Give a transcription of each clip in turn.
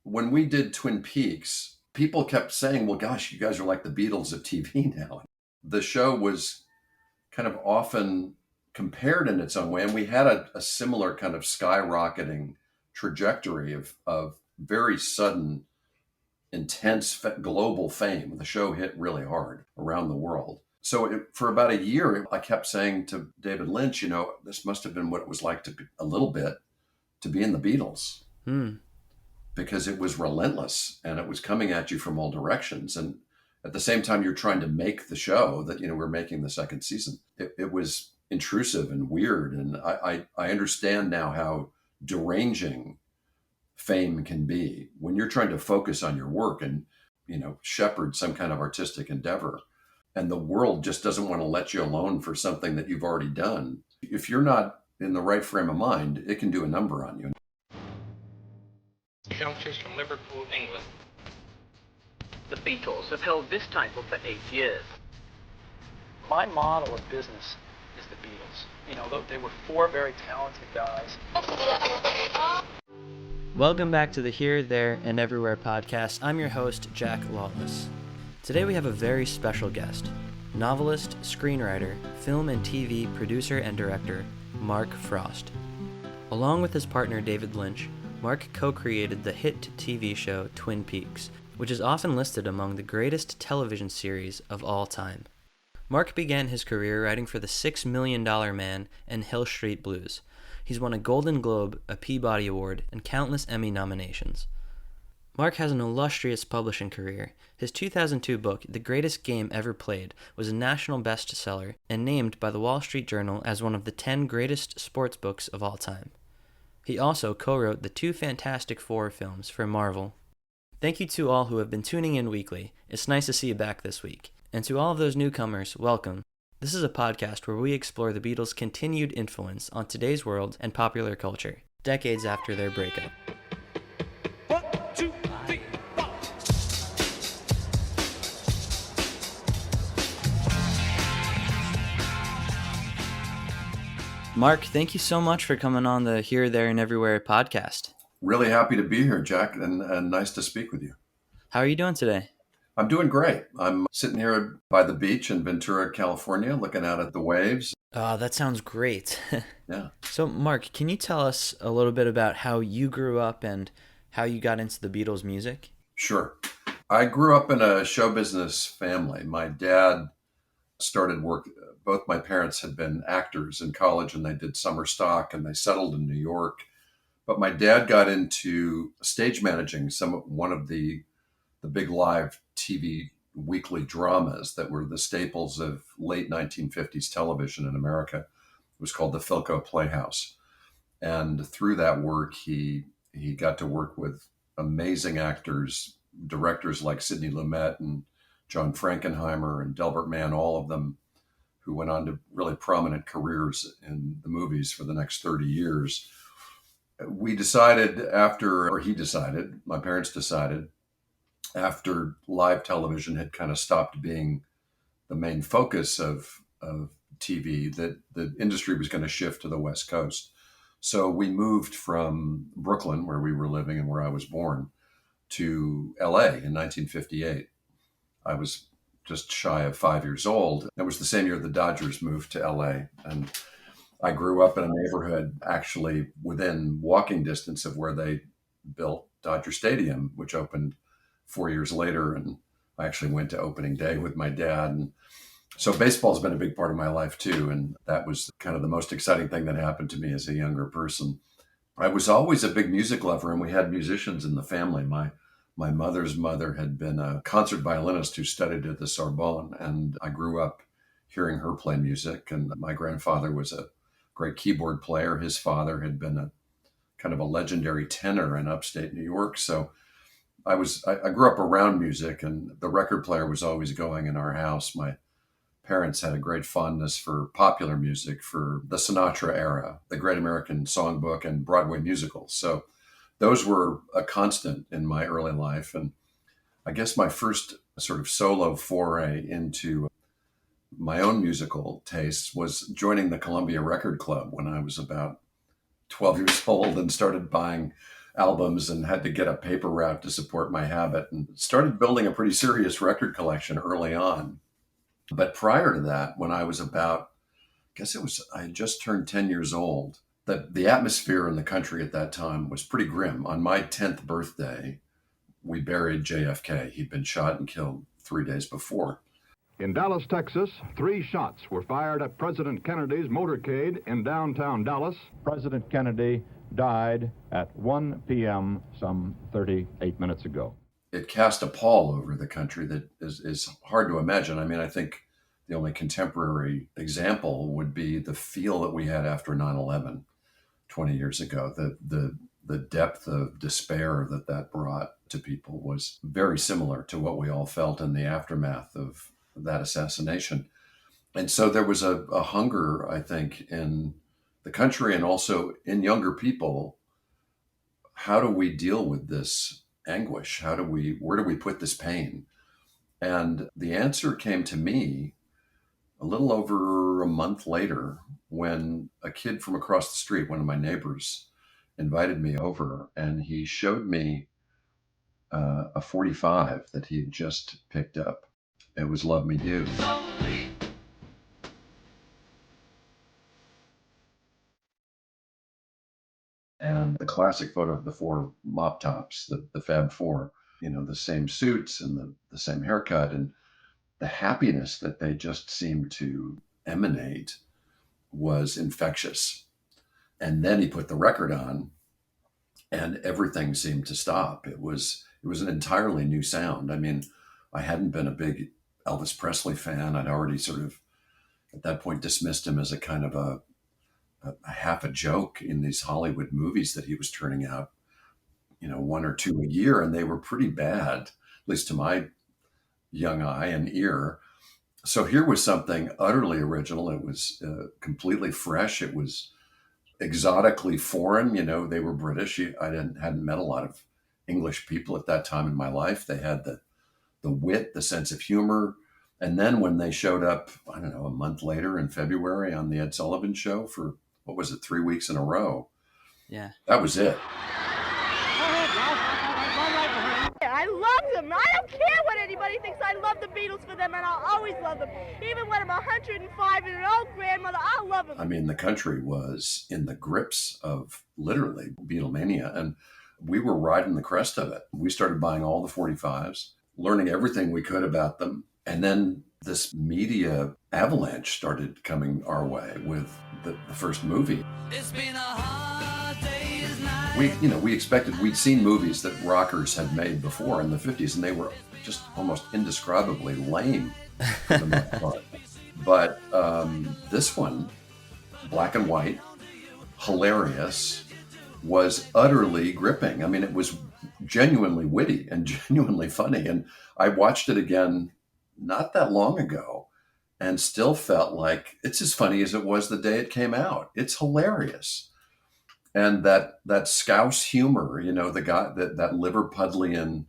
when we did Twin Peaks, people kept saying, well, gosh, you guys are like the Beatles of TV now. The show was kind of often compared in its own way. And we had a similar kind of skyrocketing trajectory of very sudden, intense global fame. The show hit really hard around the world. So for about a year, I kept saying to David Lynch, this must have been what it was like to be a little bit to be in the Beatles. Because it was relentless and it was coming at you from all directions. And at the same time, you're trying to make the show that, we're making the second season. It was intrusive and weird. And I understand now how deranging fame can be when you're trying to focus on your work and, shepherd some kind of artistic endeavor. And the world just doesn't want to let you alone for something that you've already done. If you're not in the right frame of mind, it can do a number on you. Youngsters from Liverpool, England. The Beatles have held this title for 8 years. My model of business is the Beatles. They were four very talented guys. Welcome back to the Here, There, and Everywhere podcast. I'm your host, Jack Lawless. Today we have a very special guest, novelist, screenwriter, film and TV producer and director, Mark Frost. Along with his partner David Lynch, Mark co-created the hit TV show Twin Peaks, which is often listed among the greatest television series of all time. Mark began his career writing for The $6 Million Man and Hill Street Blues. He's won a Golden Globe, a Peabody Award, and countless Emmy nominations. Mark has an illustrious publishing career. His 2002 book, The Greatest Game Ever Played, was a national bestseller and named by the Wall Street Journal as one of the 10 greatest sports books of all time. He also co-wrote the 2 Fantastic Four films for Marvel. Thank you to all who have been tuning in weekly. It's nice to see you back this week. And to all of those newcomers, welcome. This is a podcast where we explore the Beatles' continued influence on today's world and popular culture, decades after their breakup. 1, 2, 3, 4. Mark, thank you so much for coming on the Here, There, and Everywhere podcast. Really happy to be here, Jack, and nice to speak with you. How are you doing today? I'm doing great. I'm sitting here by the beach in Ventura, California, looking out at the waves. That sounds great. Yeah. So, Mark, can you tell us a little bit about how you grew up and how you got into the Beatles' music? Sure. I grew up in a show business family. My dad started work. Both my parents had been actors in college, and they did summer stock, and they settled in New York. But my dad got into stage managing one of the big live TV weekly dramas that were the staples of late 1950s television in America. It was called the Philco Playhouse. And through that work, he got to work with amazing actors, directors like Sidney Lumet and John Frankenheimer and Delbert Mann, all of them who went on to really prominent careers in the movies for the next 30 years. He decided, my parents decided, after live television had kind of stopped being the main focus of TV, that the industry was going to shift to the West Coast. So we moved from Brooklyn, where we were living and where I was born, to LA in 1958. I was just shy of 5 years old. It was the same year the Dodgers moved to LA. And I grew up in a neighborhood actually within walking distance of where they built Dodger Stadium, which opened 4 years later. And I actually went to opening day with my dad. And so baseball's been a big part of my life too. And that was kind of the most exciting thing that happened to me as a younger person. I was always a big music lover, and we had musicians in the family. My mother's mother had been a concert violinist who studied at the Sorbonne, and I grew up hearing her play music. And my grandfather was a great keyboard player. His father had been a kind of a legendary tenor in upstate New York. So I grew up around music, and the record player was always going in our house. My parents had a great fondness for popular music, for the Sinatra era, the Great American Songbook, and Broadway musicals. So those were a constant in my early life. And I guess my first sort of solo foray into my own musical tastes was joining the Columbia Record Club when I was about 12 years old and started buying albums and had to get a paper route to support my habit, and started building a pretty serious record collection early on. But prior to that, when I was about, I guess I had just turned 10 years old, the atmosphere in the country at that time was pretty grim. On my 10th birthday, we buried JFK. He'd been shot and killed 3 days before. In Dallas, Texas, 3 shots were fired at President Kennedy's motorcade in downtown Dallas. President Kennedy died at 1 p.m. some 38 minutes ago. It cast a pall over the country that is hard to imagine. I mean, I think the only contemporary example would be the feel that we had after 9/11 20 years ago. The depth of despair that brought to people was very similar to what we all felt in the aftermath of that assassination. And so there was a hunger, I think, in the country and also in younger people. How do we deal with this anguish? Where do we put this pain? And the answer came to me a little over a month later when a kid from across the street, one of my neighbors, invited me over, and he showed me a 45 that he had just picked up. It was Love Me Do. And the classic photo of the 4 mop tops, the Fab Four, the same suits and the same haircut, and the happiness that they just seemed to emanate was infectious. And then he put the record on, and everything seemed to stop. It was an entirely new sound. I mean, I hadn't been a big Elvis Presley fan. I'd already sort of, at that point, dismissed him as a kind of a half a joke in these Hollywood movies that he was turning out, 1 or 2 a year, and they were pretty bad, at least to my young eye and ear. So here was something utterly original. It was completely fresh. It was exotically foreign. They were British. I hadn't met a lot of English people at that time in my life. They had the wit, the sense of humor. And then when they showed up, I don't know, a month later in February on the Ed Sullivan Show for, what was it, 3 weeks in a row? Yeah. That was it. I love them. I don't care what anybody thinks. I love the Beatles for them, and I'll always love them. Even when I'm 105 and an old grandmother, I'll love them. I mean, the country was in the grips of literally Beatlemania, and we were riding the crest of it. We started buying all the 45s, learning everything we could about them. And then this media avalanche started coming our way with the first movie. It's been a hard day's night. We'd seen movies that rockers had made before in the 50s, and they were just almost indescribably lame for the most part. But this one, black and white, hilarious, was utterly gripping. I mean, it was genuinely witty and genuinely funny. And I watched it again not that long ago and still felt like it's as funny as it was the day it came out. It's hilarious. And that Scouse humor, the guy, that Liverpudlian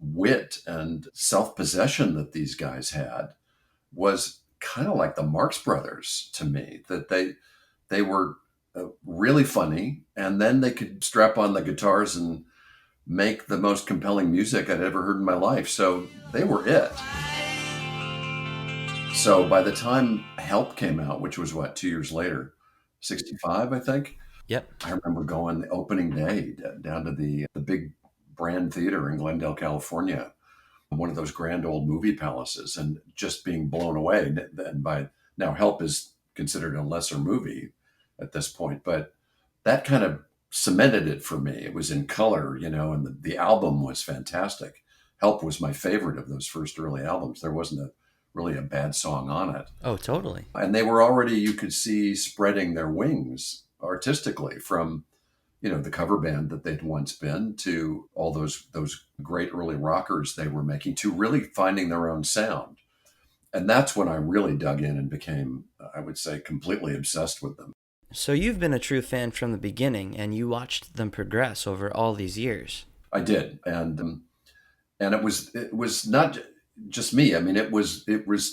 wit and self-possession that these guys had was kind of like the Marx Brothers to me, that they were really funny, and then they could strap on the guitars and make the most compelling music I'd ever heard in my life. So they were it. So by the time Help came out, which was 2 years later, 65, I think. Yep. I remember going the opening day down to the big Brand Theater in Glendale, California, one of those grand old movie palaces, and just being blown away. And by now, Help is considered a lesser movie at this point, but that kind of cemented it for me. It was in color, and the album was fantastic. Help was my favorite of those first early albums. There wasn't really a bad song on it. Oh, totally. And they were already, you could see, spreading their wings artistically from, the cover band that they'd once been to all those great early rockers they were making, to really finding their own sound. And that's when I really dug in and became, I would say, completely obsessed with them. So you've been a true fan from the beginning, and you watched them progress over all these years. I did. And it was not just me. I mean, it was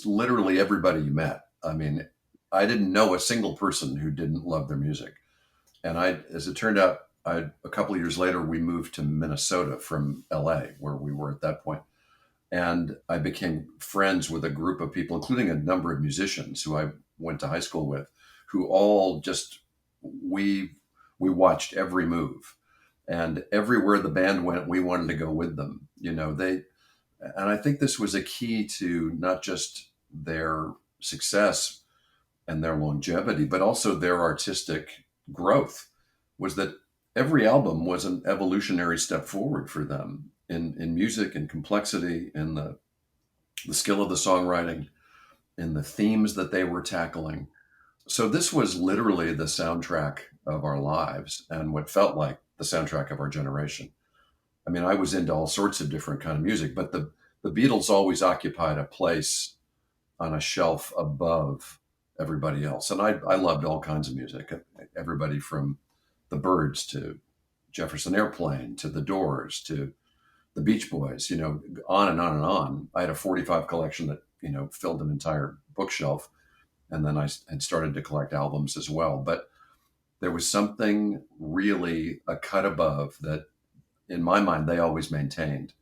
literally everybody you met. I mean, I didn't know a single person who didn't love their music. And as it turned out, a couple of years later, we moved to Minnesota from LA, where we were at that point. And I became friends with a group of people, including a number of musicians who I went to high school with, who all just, we, we watched every move. And everywhere the band went, we wanted to go with them. And I think this was a key to not just their success and their longevity, but also their artistic growth, was that every album was an evolutionary step forward for them in music and complexity, in the skill of the songwriting, in the themes that they were tackling. So this was literally the soundtrack of our lives and what felt like the soundtrack of our generation. I mean, I was into all sorts of different kind of music, but the Beatles always occupied a place on a shelf above everybody else. And I loved all kinds of music, everybody from the Byrds to Jefferson Airplane to the Doors to the Beach Boys, on and on and on. I had a 45 collection that, filled an entire bookshelf. And then I had started to collect albums as well. But there was something really a cut above that, in my mind, they always maintained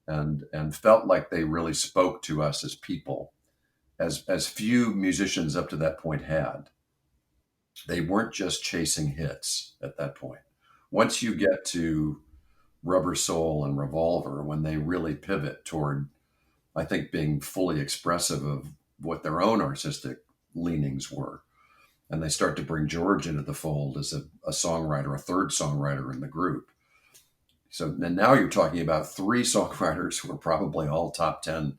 and felt like they really spoke to us as people, as few musicians up to that point had. They weren't just chasing hits at that point. Once you get to Rubber Soul and Revolver, when they really pivot toward, I think, being fully expressive of what their own artistic leanings were, and they start to bring George into the fold as a songwriter, a third songwriter in the group. So and now you're talking about three songwriters who are probably all top 10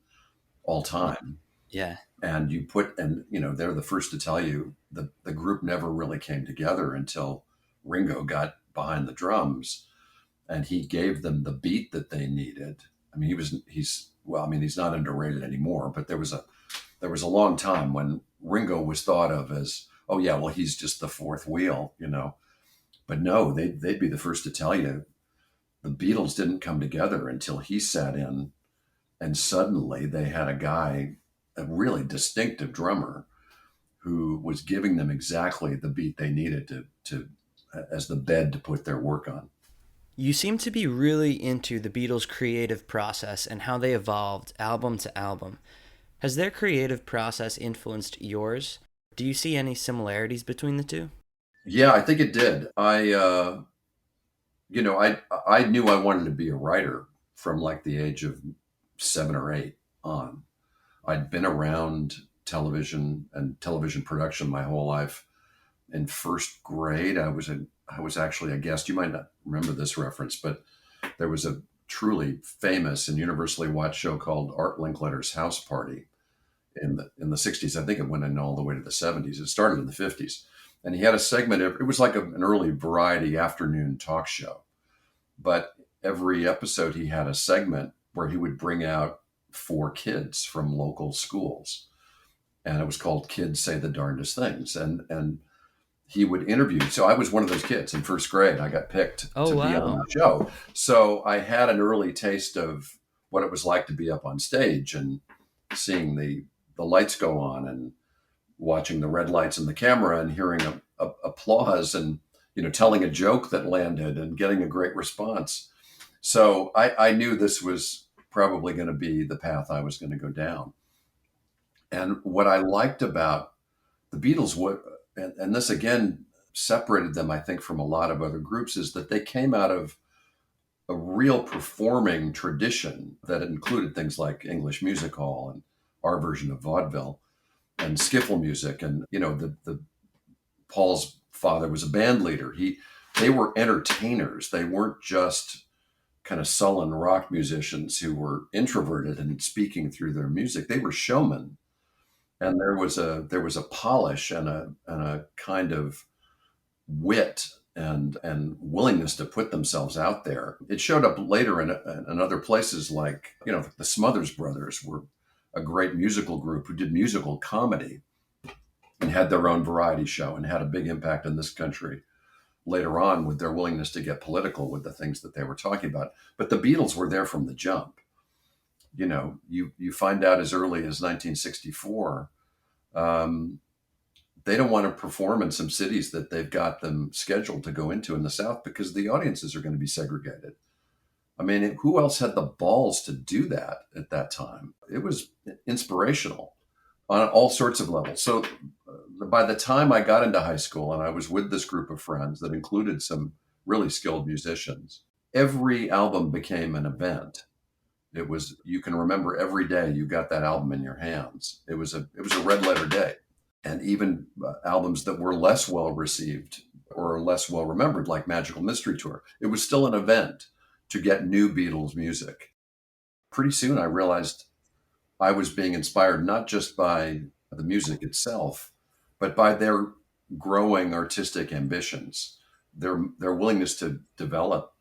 all time. Yeah. And they're the first to tell you the group never really came together until Ringo got behind the drums and he gave them the beat that they needed. I mean, he's not underrated anymore, but there was a long time when Ringo was thought of as, oh yeah, well, he's just the fourth wheel, but no, they'd be the first to tell you the Beatles didn't come together until he sat in, and suddenly they had a really distinctive drummer who was giving them exactly the beat they needed to as the bed to put their work on. You seem to be really into the Beatles' creative process and how they evolved album to album. Has their creative process influenced yours? Do you see any similarities between the two? Yeah, I think it did. I knew I wanted to be a writer from like the age of 7 or 8 on. I'd been around television and television production my whole life. In first grade, I was actually a guest. You might not remember this reference, but there was a truly famous and universally watched show called Art Linkletter's House Party in the 60s. I think it went in all the way to the 70s. It started in the 50s. And he had a segment. It was like an early variety afternoon talk show. But every episode, he had a segment where he would bring out 4 kids from local schools. And it was called Kids Say the Darndest Things. And he would interview. So I was one of those kids in first grade. I got picked to be on the show. So I had an early taste of what it was like to be up on stage and seeing the lights go on and watching the red lights in the camera and hearing applause and, telling a joke that landed and getting a great response. So I knew this was probably going to be the path I was going to go down. And what I liked about the Beatles, and this again separated them, I think, from a lot of other groups, is that they came out of a real performing tradition that included things like English music hall and our version of vaudeville and skiffle music. And, the Paul's father was a band leader. They were entertainers. They weren't just kind of sullen rock musicians who were introverted and speaking through their music. They were showmen. And there was a polish and a kind of wit and willingness to put themselves out there. It showed up later in other places, like, the Smothers Brothers were a great musical group who did musical comedy and had their own variety show and had a big impact in this country later on with their willingness to get political with the things that they were talking about. But the Beatles were there from the jump. You find out as early as 1964, they don't want to perform in some cities that they've got them scheduled to go into in the South because the audiences are going to be segregated. I mean, who else had the balls to do that at that time? It was inspirational on all sorts of levels. So by the time I got into high school and I was with this group of friends that included some really skilled musicians, every album became an event. It was, you can remember every day you got that album in your hands. It was a red letter day. And even albums that were less well received or less well remembered, like Magical Mystery Tour, it was still an event to get new Beatles music. Pretty soon I realized I was being inspired not just by the music itself, but by their growing artistic ambitions, their willingness to develop,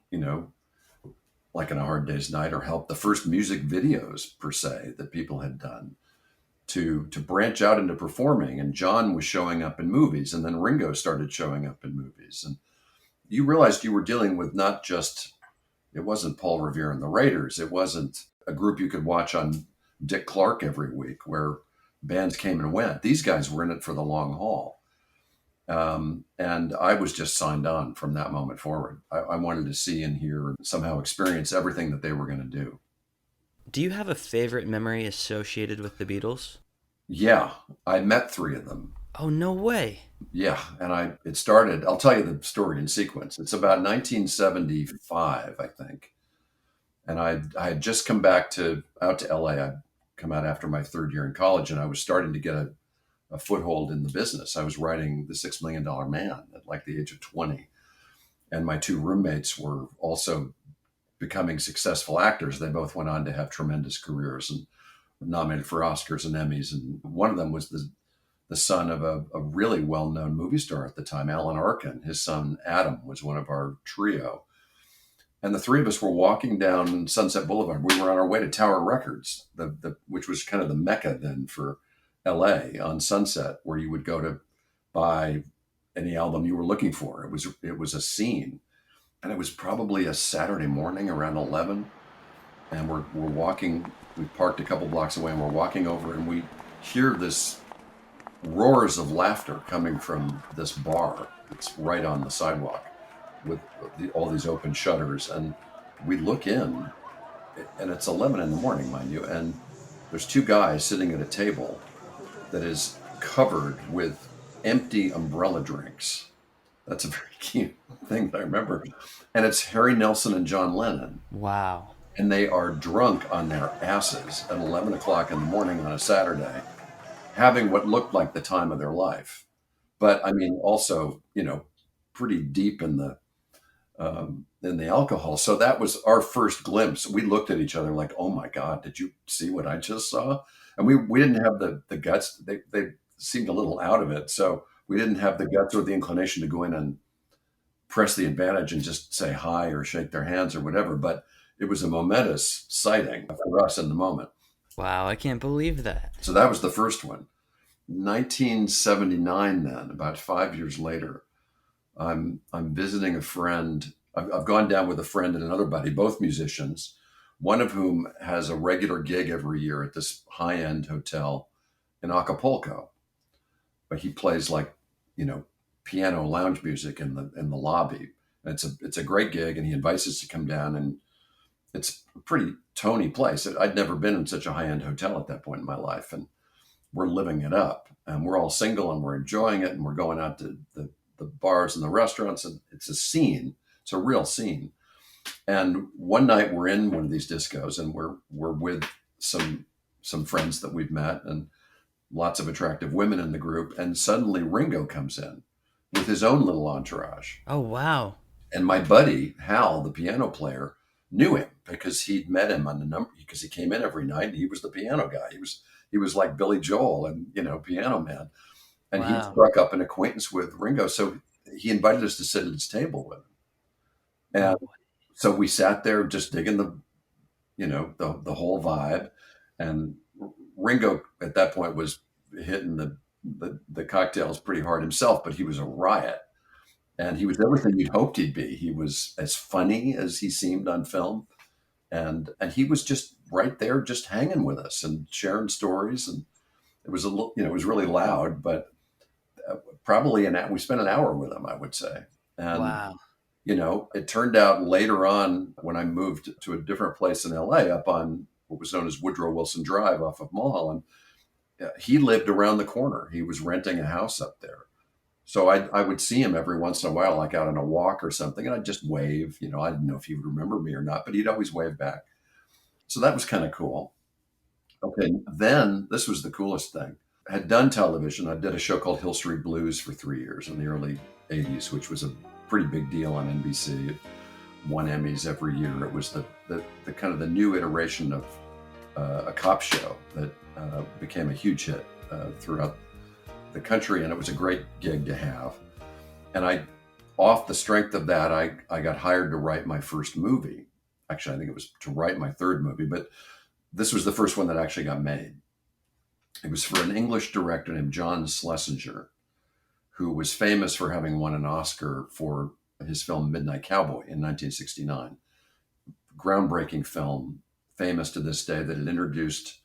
like in A Hard Day's Night, or help the first music videos per se that people had done, to branch out into performing. And John was showing up in movies, and then Ringo started showing up in movies. And you realized you were dealing with not just, it wasn't Paul Revere and the Raiders. It wasn't a group you could watch on Dick Clark every week where bands came and went. These guys were in it for the long haul. And I was just signed on from that moment forward. I wanted to see and hear and somehow experience everything that they were going to do. Do you have a favorite memory associated with the Beatles? Yeah, I met 3 of them. Oh, no way. Yeah, and it started, I'll tell you the story in sequence. It's about 1975, I think. And I had just come back out to LA. I'd come out after my 3rd year in college, and I was starting to get a foothold in the business. I was writing The $6 Million Man at like the age of 20. And my 2 roommates were also becoming successful actors. They both went on to have tremendous careers and nominated for Oscars and Emmys. And one of them was the son of a really well-known movie star at the time, Alan Arkin. His son, Adam, was one of our trio. And the 3 of us were walking down Sunset Boulevard. We were on our way to Tower Records, which was kind of the mecca then for LA on Sunset, where you would go to buy any album you were looking for. It was a scene. And it was probably a Saturday morning around 11. And we're walking, we parked a couple blocks away, and we're walking over, and we hear this roars of laughter coming from this bar. It's right on the sidewalk with all these open shutters. And we look in, and it's 11 in the morning, mind you, and there's 2 guys sitting at a table that is covered with empty umbrella drinks. That's a very key thing that I remember. And it's Harry Nilsson and John Lennon. Wow. And they are drunk on their asses at 11 o'clock in the morning on a Saturday, having what looked like the time of their life. But I mean, also, pretty deep in the alcohol. So that was our first glimpse. We looked at each other like, oh my God, did you see what I just saw? And we didn't have the guts. They seemed a little out of it. So we didn't have the guts or the inclination to go in and press the advantage and just say hi or shake their hands or whatever. But it was a momentous sighting for us in the moment. Wow, I can't believe that. So that was the first one. 1979 then, about 5 years later, I'm visiting a friend. I've gone down with a friend and another buddy, both musicians, one of whom has a regular gig every year at this high-end hotel in Acapulco. But he plays like, piano lounge music in the lobby. And it's a great gig, and he invites us to come down, and it's a pretty Tony place. I'd never been in such a high-end hotel at that point in my life, and we're living it up. And we're all single, and we're enjoying it, and we're going out to the bars and the restaurants, and it's a scene. It's a real scene. And one night we're in one of these discos, and we're with some friends that we've met, and lots of attractive women in the group. And suddenly Ringo comes in with his own little entourage. Oh, wow. And my buddy, Hal, the piano player, knew him because he'd met him on the number, because he came in every night. He was the piano guy. He was like Billy Joel and, Piano Man. And Wow. he struck up an acquaintance with Ringo. So he invited us to sit at his table with him. And so we sat there just digging the whole vibe. And Ringo at that point was hitting the cocktails pretty hard himself, but he was a riot. And he was everything you'd hoped he'd be. He was as funny as he seemed on film. And he was just right there, just hanging with us and sharing stories. And it was it was really loud, but probably we spent an hour with him, I would say. And, Wow. it turned out later on when I moved to a different place in LA up on what was known as Woodrow Wilson Drive off of Mulholland, he lived around the corner. He was renting a house up there. So I would see him every once in a while, like out on a walk or something, and I'd just wave. I didn't know if he would remember me or not, but he'd always wave back. So that was kind of cool. Okay, then this was the coolest thing. I had done television. I did a show called Hill Street Blues for 3 years in the early 80s, which was a pretty big deal on NBC. It won Emmys every year. It was the kind of the new iteration of a cop show that became a huge hit throughout the country, and it was a great gig to have. And off the strength of that, I got hired to write my first movie. Actually, I think it was to write my third movie, but this was the first one that actually got made. It was for an English director named John Schlesinger, who was famous for having won an Oscar for his film Midnight Cowboy in 1969. Groundbreaking film, famous to this day, that had introduced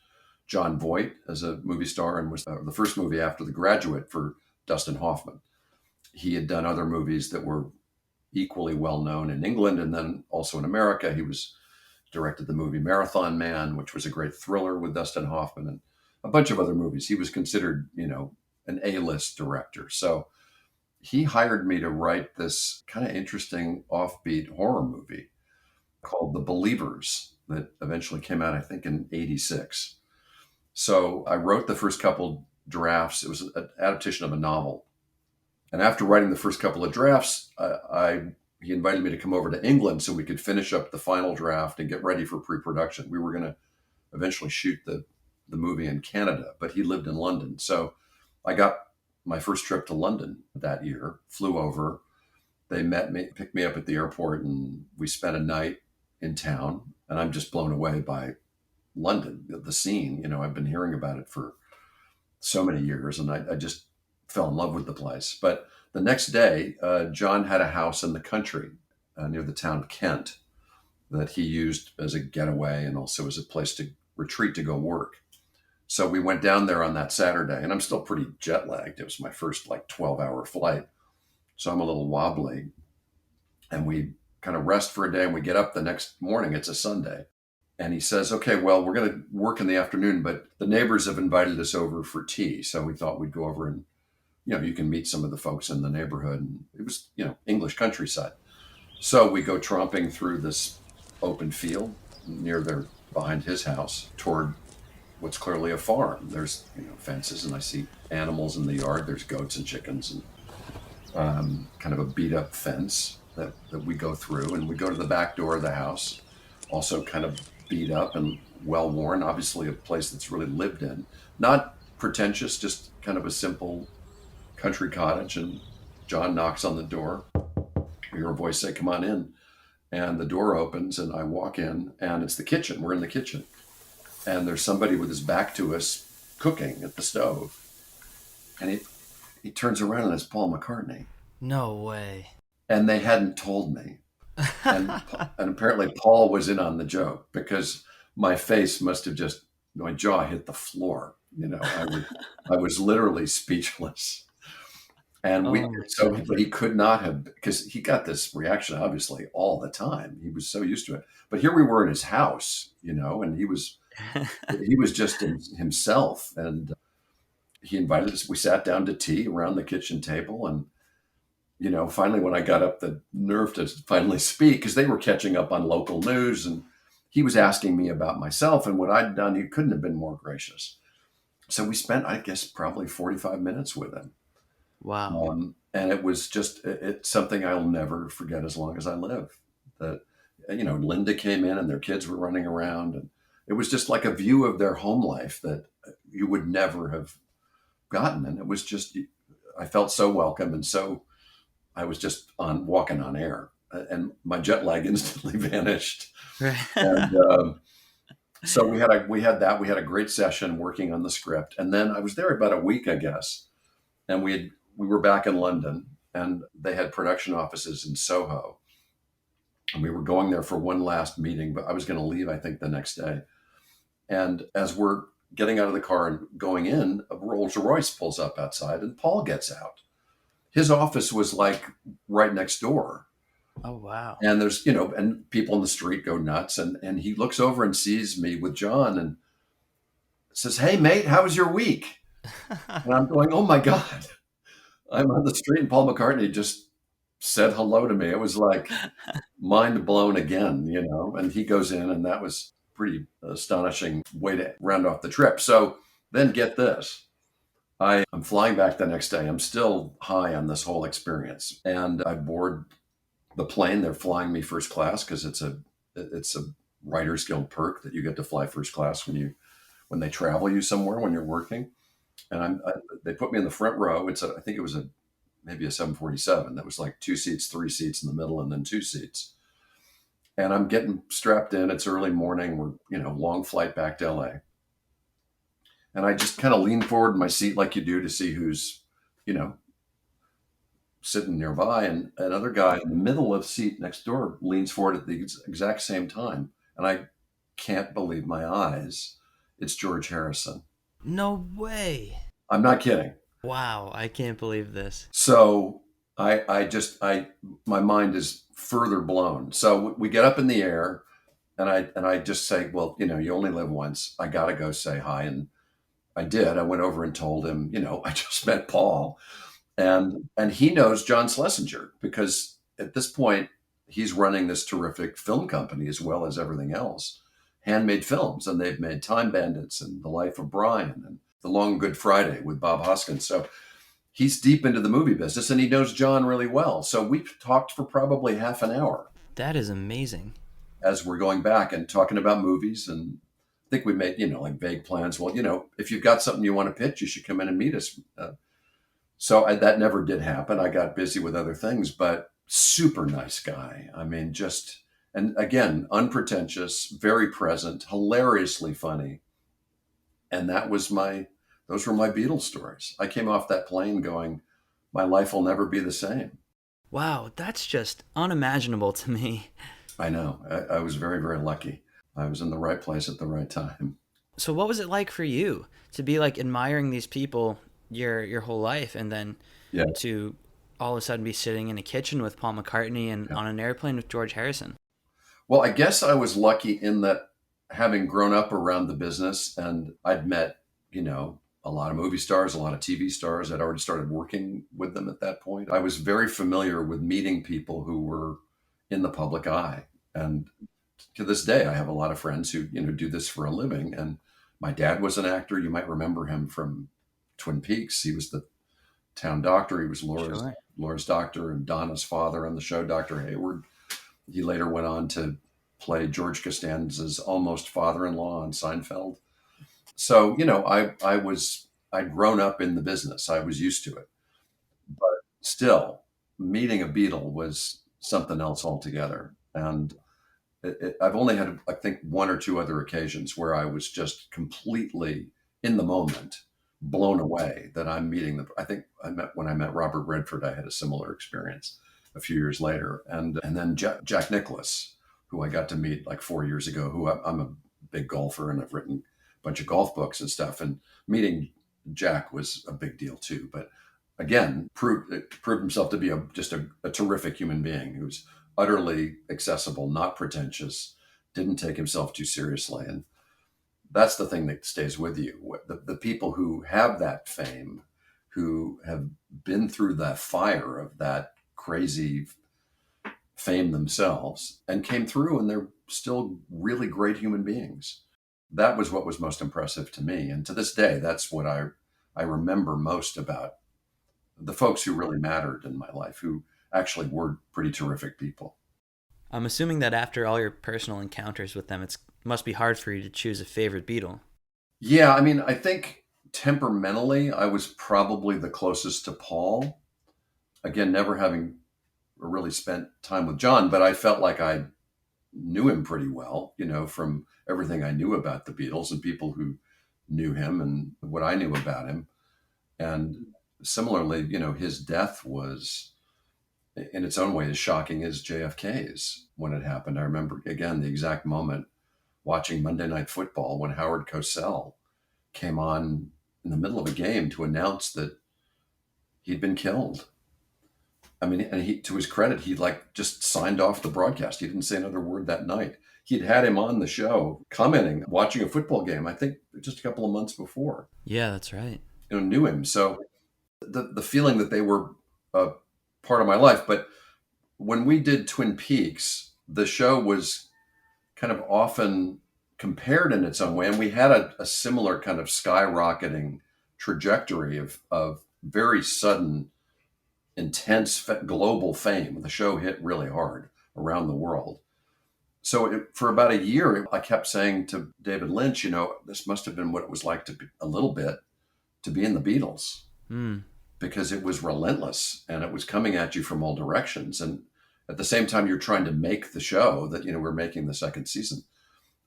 John Voight as a movie star and was the first movie after The Graduate for Dustin Hoffman. He had done other movies that were equally well known in England and then also in America. He directed the movie Marathon Man, which was a great thriller with Dustin Hoffman, and a bunch of other movies. He was considered, an A-list director. So he hired me to write this kind of interesting offbeat horror movie called The Believers that eventually came out, I think, in 86. So I wrote the first couple drafts. It was an adaptation of a novel. And after writing the first couple of drafts, he invited me to come over to England so we could finish up the final draft and get ready for pre-production. We were going to eventually shoot the movie in Canada, but he lived in London. So I got my first trip to London that year, flew over. They met me, picked me up at the airport, and we spent a night in town. And I'm just blown away by London, the scene. I've been hearing about it for so many years, and I just fell in love with the place. But the next day, John had a house in the country near the town of Kent that he used as a getaway and also as a place to retreat to go work. So we went down there on that Saturday, and I'm still pretty jet lagged. It was my first 12-hour flight. So I'm a little wobbly, and we kind of rest for a day, and we get up the next morning. It's a Sunday. And he says, okay, well, we're going to work in the afternoon, but the neighbors have invited us over for tea. So we thought we'd go over and, you can meet some of the folks in the neighborhood. And it was, English countryside. So we go tromping through this open field behind his house toward what's clearly a farm. There's, fences, and I see animals in the yard. There's goats and chickens and kind of a beat up fence that we go through, and we go to the back door of the house, also kind of beat up and well worn, obviously a place that's really lived in, not pretentious, just kind of a simple country cottage. And John knocks on the door. We hear a voice say, come on in. And the door opens, and I walk in, and it's the kitchen. We're in the kitchen. And there's somebody with his back to us cooking at the stove. And he turns around, and it's Paul McCartney. No way. And they hadn't told me. And apparently Paul was in on the joke, because my face must have my jaw hit the floor. I was literally speechless. And but he could not have, because he got this reaction obviously all the time. He was so used to it. But here we were in his house, and he was just himself. And he invited us. We sat down to tea around the kitchen table, and finally, when I got up the nerve to finally speak, because they were catching up on local news, and he was asking me about myself and what I'd done. He couldn't have been more gracious. So we spent, I guess, probably 45 minutes with him. Wow. And it was it's something I'll never forget as long as I live. That, Linda came in, and their kids were running around, and it was just like a view of their home life that you would never have gotten. And it was just, I felt so welcome, and so I was just walking on air, and my jet lag instantly vanished. And so we had a great session working on the script. And then I was there about a week, I guess. And we were back in London, and they had production offices in Soho. And we were going there for one last meeting, but I was going to leave, I think, the next day. And as we're getting out of the car and going in, a Rolls Royce pulls up outside, and Paul gets out. His office was like right next door. Oh, wow. And there's, and people in the street go nuts. And he looks over and sees me with John and says, "Hey, mate, how was your week?" And I'm going, "Oh my God, I'm on the street and Paul McCartney just said hello to me." It was like mind blown again, and he goes in, and that was pretty astonishing way to round off the trip. So then get this. I'm flying back the next day. I'm still high on this whole experience. And I board the plane. They're flying me first class because it's a Writers Guild perk that you get to fly first class when they travel you somewhere when you're working. And they put me in the front row. I think it was maybe a 747. That was like 2 seats, 3 seats in the middle, and then 2 seats. And I'm getting strapped in. It's early morning. We're, long flight back to LA. And I just kind of lean forward in my seat like you do to see who's, sitting nearby. And another guy in the middle of the seat next door leans forward at the exact same time. And I can't believe my eyes. It's George Harrison. No way. I'm not kidding. Wow, I can't believe this. So my mind is further blown. So we get up in the air, and I just say, "Well, you only live once. I got to go say hi." And I did. I went over and told him, I just met Paul, and he knows John Schlesinger because at this point he's running this terrific film company as well as everything else, handmade films, and they've made Time Bandits and The Life of Brian and The Long Good Friday with Bob Hoskins. So he's deep into the movie business, and he knows John really well. So we talked for probably half an hour. That is amazing. As we're going back and talking about movies, and I think we made, like vague plans. Well, if you've got something you want to pitch, you should come in and meet us. So that never did happen. I got busy with other things, but super nice guy. I mean, and again, unpretentious, very present, hilariously funny. And those were my Beatles stories. I came off that plane going, my life will never be the same. Wow, that's just unimaginable to me. I know. I was very, very lucky. I was in the right place at the right time. So what was it like for you to be like admiring these people your whole life, and then to all of a sudden be sitting in a kitchen with Paul McCartney and on an airplane with George Harrison? Well, I guess I was lucky in that, having grown up around the business, and I'd met, a lot of movie stars, a lot of TV stars. I'd already started working with them at that point. I was very familiar with meeting people who were in the public eye. And to this day, I have a lot of friends who, do this for a living. And my dad was an actor. You might remember him from Twin Peaks. He was the town doctor. He was Laura's doctor and Donna's father on the show, Dr. Hayward. He later went on to play George Costanza's almost father-in-law on Seinfeld. So, I'd grown up in the business. I was used to it. But still, meeting a Beatle was something else altogether. And I've only had, I think, 1 or 2 other occasions where I was just completely in the moment, blown away that I'm meeting them. I think when I met Robert Redford, I had a similar experience a few years later. And then Jack Nicklaus, who I got to meet like 4 years ago, who I'm a big golfer, and I've written a bunch of golf books and stuff. And meeting Jack was a big deal too. But again, proved himself to be just a terrific human being who's utterly accessible, not pretentious, didn't take himself too seriously. And that's the thing that stays with you. The people who have that fame, who have been through the fire of that crazy fame themselves and came through, and they're still really great human beings. That was what was most impressive to me. And to this day, that's what I remember most about the folks who really mattered in my life, who actually were pretty terrific people. I'm assuming that after all your personal encounters with them, it must be hard for you to choose a favorite Beatle. Yeah, I mean, I think temperamentally, I was probably the closest to Paul. Again, never having really spent time with John, but I felt like I knew him pretty well, from everything I knew about the Beatles and people who knew him and what I knew about him. And similarly, his death was, in its own way, as shocking as JFK's when it happened. I remember, again, the exact moment watching Monday Night Football when Howard Cosell came on in the middle of a game to announce that he'd been killed. I mean, and he, to his credit, he like just signed off the broadcast. He didn't say another word that night. He'd had him on the show commenting, watching a football game, I think just a couple of months before, Yeah, that's right. knew him. So the feeling that they were a part of my life. But when we did Twin Peaks, the show was kind of often compared in its own way. And we had a similar kind of skyrocketing trajectory of very sudden, intense global fame. The show hit really hard around the world. So for about a year, I kept saying to David Lynch, this must have been what it was like to be a little bit to be in the Beatles, because it was relentless and it was coming at you from all directions. And at the same time, you're trying to make the show that, we're making the second season.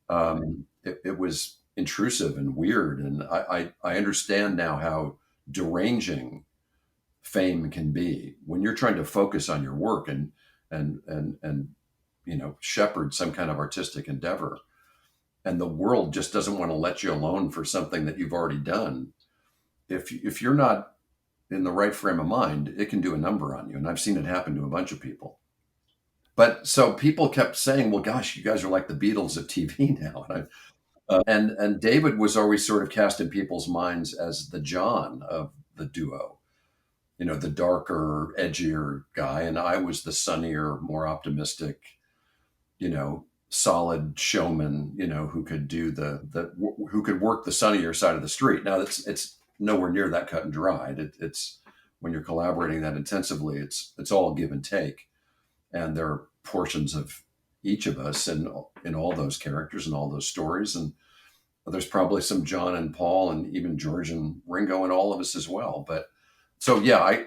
It was intrusive and weird. And I understand now how deranging fame can be when you're trying to focus on your work and shepherd some kind of artistic endeavor, and the world just doesn't want to let you alone for something that you've already done. If you're not in the right frame of mind, it can do a number on you, and I've seen it happen to a bunch of people. But so people kept saying, well, gosh, you guys are like the Beatles of TV now. And David was always sort of cast in people's minds as the John of the duo, the darker, edgier guy. And I was the sunnier, more optimistic, solid showman, who could do who could work the sunnier side of the street. Now it's nowhere near that cut and dried. It's when you're collaborating that intensively, it's all give and take. And there are portions of each of us in all those characters and all those stories. And there's probably some John and Paul and even George and Ringo and all of us as well. But so, yeah,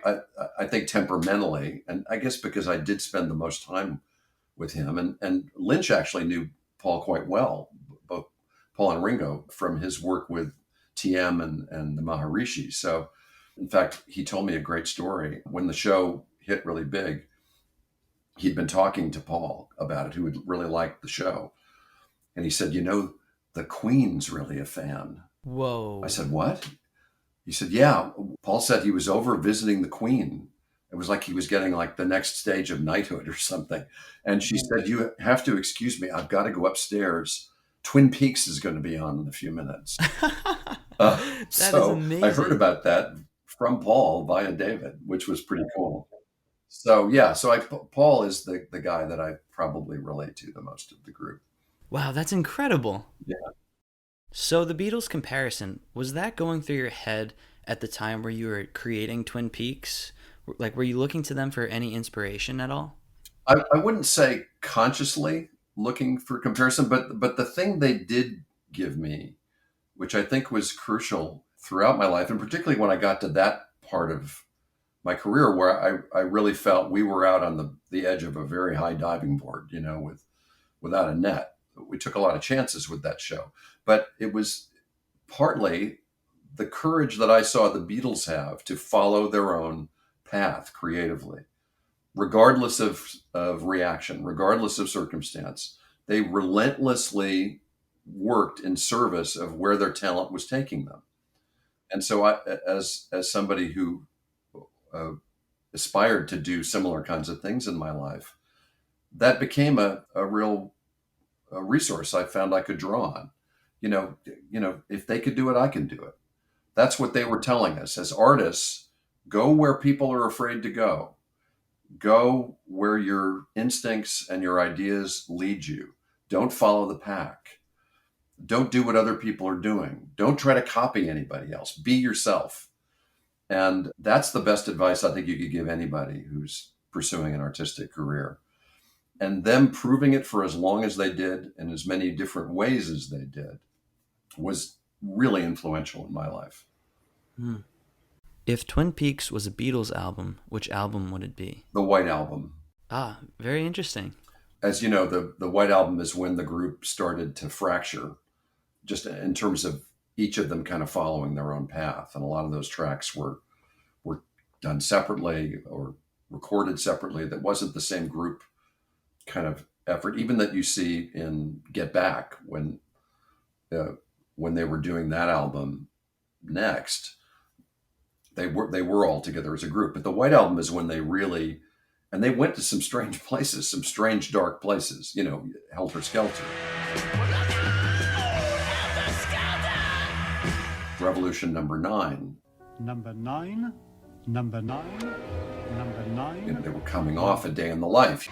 I think temperamentally, and I guess because I did spend the most time with him, and Lynch actually knew Paul quite well, both Paul and Ringo, from his work with TM and the Maharishi. So in fact, he told me a great story. When the show hit really big, he'd been talking to Paul about it, who would really like the show. And he said, the Queen's really a fan. Whoa. I said, what? He said, yeah. Paul said he was over visiting the Queen. It was like he was getting like the next stage of knighthood or something. And she said, you have to excuse me. I've got to go upstairs. Twin Peaks is going to be on in a few minutes. That is amazing. I heard about that from Paul via David, which was pretty cool. So, yeah, Paul is the guy that I probably relate to the most of the group. Wow, that's incredible. Yeah. So the Beatles comparison, was that going through your head at the time where you were creating Twin Peaks? Like, were you looking to them for any inspiration at all? I wouldn't say consciously looking for comparison, but the thing they did give me, which I think was crucial throughout my life, and particularly when I got to that part of my career where I really felt we were out on the edge of a very high diving board, without a net. We took a lot of chances with that show, but it was partly the courage that I saw the Beatles have to follow their own path creatively, regardless of reaction, regardless of circumstance. They relentlessly worked in service of where their talent was taking them. And so I, as somebody who aspired to do similar kinds of things in my life, that became a real resource I found I could draw on. If they could do it, I can do it. That's what they were telling us as artists. Go where people are afraid to go. Go where your instincts and your ideas lead you. Don't follow the pack. Don't do what other people are doing. Don't try to copy anybody else. Be yourself. And that's the best advice I think you could give anybody who's pursuing an artistic career. And them proving it for as long as they did, in as many different ways as they did, was really influential in my life. If Twin Peaks was a Beatles album, which album would it be? The White Album. Ah, very interesting. As you know, the White Album is when the group started to fracture, just in terms of each of them kind of following their own path. And a lot of those tracks were done separately or recorded separately. That wasn't the same group kind of effort, even that you see in Get Back when they were doing that album next. They were all together as a group. But the White Album is when they really And they went to some strange places, some strange dark places, helter skelter. Revolution number 9. Number 9, number 9, number 9. They were coming off A Day in the Life.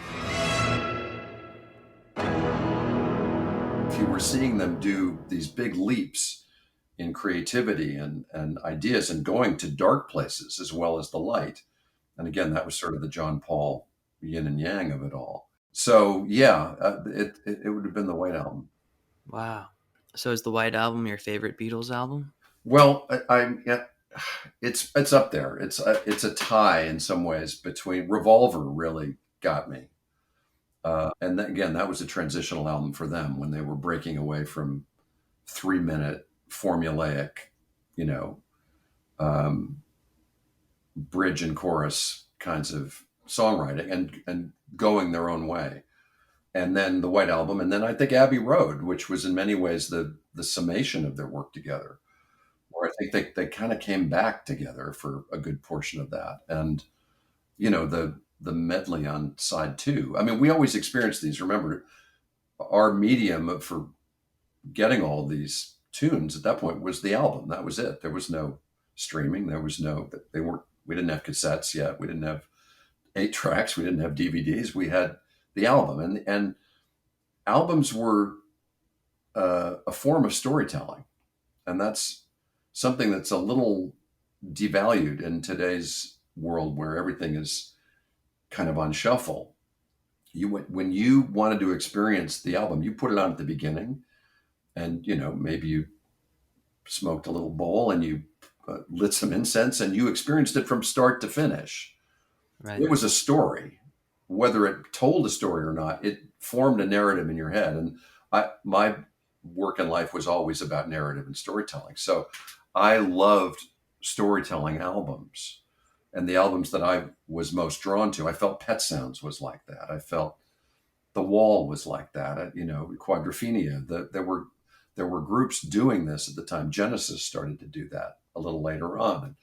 If you were seeing them do these big leaps in creativity and ideas and going to dark places as well as the light. And again, that was sort of the John Paul yin and yang of it all. So yeah, it would have been the White Album. Wow. So is the White Album your favorite Beatles album? Well, it's up there. It's a tie in some ways between Revolver really got me. And again, that was a transitional album for them when they were breaking away from 3-minute formulaic, bridge and chorus kinds of songwriting and going their own way. And then the White Album, and then I think Abbey Road, which was in many ways the summation of their work together, where I think they kind of came back together for a good portion of that. And, the medley on side 2. I mean, we always experienced these. Remember, our medium for getting all these tunes at that point was the album. That was it. There was no streaming. There was we didn't have cassettes yet. We didn't have 8 tracks. We didn't have DVDs. We had the album, and albums were a form of storytelling. And that's something that's a little devalued in today's world where everything is kind of on shuffle. When you wanted to experience the album, you put it on at the beginning, and maybe you smoked a little bowl and you lit some incense, and you experienced it from start to finish. Right. It was a story, whether it told a story or not. It formed a narrative in your head, and my work in life was always about narrative and storytelling. So I loved storytelling albums. And the albums that I was most drawn to, I felt Pet Sounds was like that. I felt The Wall was like that. Quadrophenia. There were groups doing this at the time. Genesis started to do that a little later on. And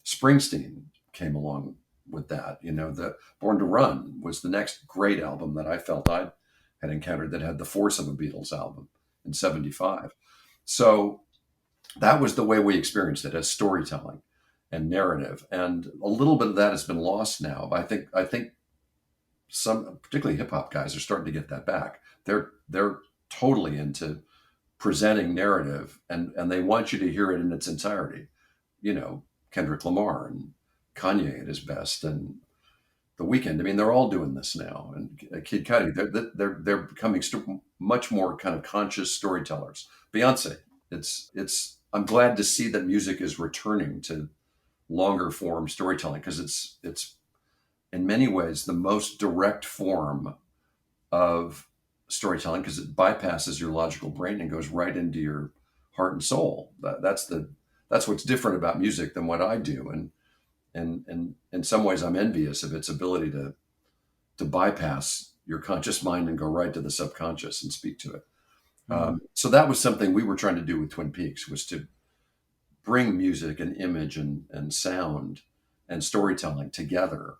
Springsteen came along with that. The Born to Run was the next great album that I felt I had encountered that had the force of a Beatles album in 75. So that was the way we experienced it, as storytelling and narrative. And a little bit of that has been lost now. I think some, particularly hip hop guys, are starting to get that back. They're totally into presenting narrative, and they want you to hear it in its entirety. Kendrick Lamar and Kanye at his best, and The Weeknd. I mean, they're all doing this now. And Kid Cudi, they're becoming much more kind of conscious storytellers. Beyonce, I'm glad to see that music is returning to longer form storytelling, because it's in many ways the most direct form of storytelling, because it bypasses your logical brain and goes right into your heart and soul. That's what's different about music than what I do. And in some ways I'm envious of its ability to bypass your conscious mind and go right to the subconscious and speak to it. So that was something we were trying to do with Twin Peaks, was to bring music and image and sound and storytelling together,